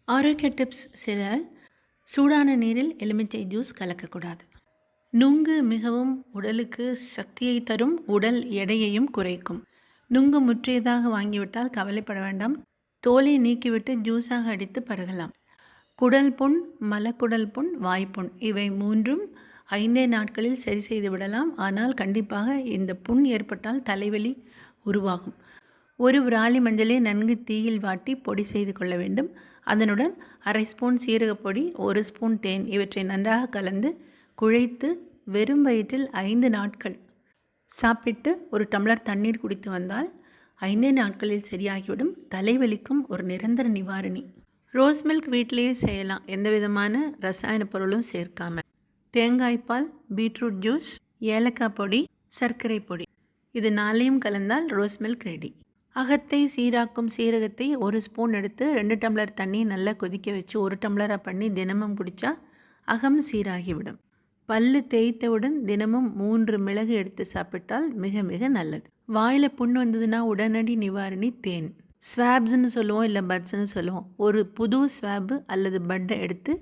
ஆரோக்கிய tips சில. சூடான நீரில் எலுமிச்சை ஜூஸ் கலக்கக்கூடாது. நுங்கு மிகவும் உடலுக்கு சக்தியை தரும், உடல் எடையையும் குறைக்கும். நுங்கு முற்றியதாக வாங்கிவிட்டால் கவலைப்பட வேண்டாம். தோலை நீக்கிவிட்டு ஜூஸாக அடித்து பருகலாம். குடல் புண், மலக்குடல் புண், வாய்ப்புண் இவை மூன்றும் 5 நாட்களில் சரி செய்து விடலாம். ஆனால் கண்டிப்பாக இந்த புண் ஏற்பட்டால் தலைவலி உருவாகும். ஒரு விராலி மஞ்சளை நன்கு தீயில் வாட்டி பொடி செய்து கொள்ள வேண்டும். அதனுடன் அரை ஸ்பூன் சீரகப்பொடி, 1 ஸ்பூன் தேன் இவற்றை நன்றாக கலந்து குழைத்து வெறும் வயிற்றில் 5 நாட்கள் சாப்பிட்டு 1 டம்ளர் தண்ணீர் குடித்து வந்தால் 5 நாட்களில் சரியாகிவிடும். தலைவலிக்கும் ஒரு நிரந்தர நிவாரணி. ரோஸ் மில்க் வீட்டிலேயே செய்யலாம், எந்த விதமான ரசாயன பொருளும் சேர்க்காம. தேங்காய்பால், பீட்ரூட் ஜூஸ், ஏலக்காய் பொடி, சர்க்கரை பொடி இது 4ஐயும் கலந்தால் ரோஸ் மில்க் ரெடி. அகத்தை சீராக்கும் சீரகத்தை 1 ஸ்பூன் எடுத்து 2 டம்ளர் தண்ணி நல்லா கொதிக்க வச்சு 1 டம்ளராக பண்ணி தினமும் குடித்தா அகம் சீராகிவிடும். பல்லு தேய்த்தவுடன் தினமும் 3 மிளகு எடுத்து சாப்பிட்டால் மிக மிக நல்லது. வாயில் புண் வந்ததுன்னா உடனடி நிவாரணி தேன். ஸ்வாப்ஸ்ன்னு சொல்லுவோம், இல்லை பட்ஸ்ன்னு சொல்லுவோம். ஒரு புது ஸ்வாப்பு அல்லது பட்டை எடுத்து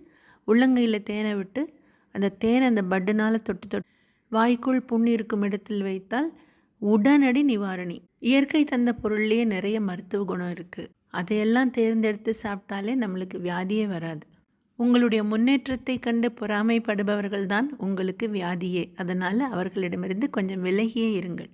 உள்ளங்கையில் தேனை விட்டு அந்த தேனை அந்த பட்டுனால் தொட்டு தொட்டு வாய்க்குள் புண் இருக்கும் இடத்தில் வைத்தால் உடனடி நிவாரணி. இயற்கை தந்த பொருள்லேயே நிறைய மருத்துவ குணம் இருக்குது. அதையெல்லாம் தேர்ந்தெடுத்து சாப்பிட்டாலே நம்மளுக்கு வியாதியே வராது. உங்களுடைய முன்னேற்றத்தை கண்டு பொறாமைப்படுபவர்கள் தான் உங்களுக்கு வியாதியே. அதனால் அவர்களிடமிருந்து கொஞ்சம் விலகியே இருங்கள்.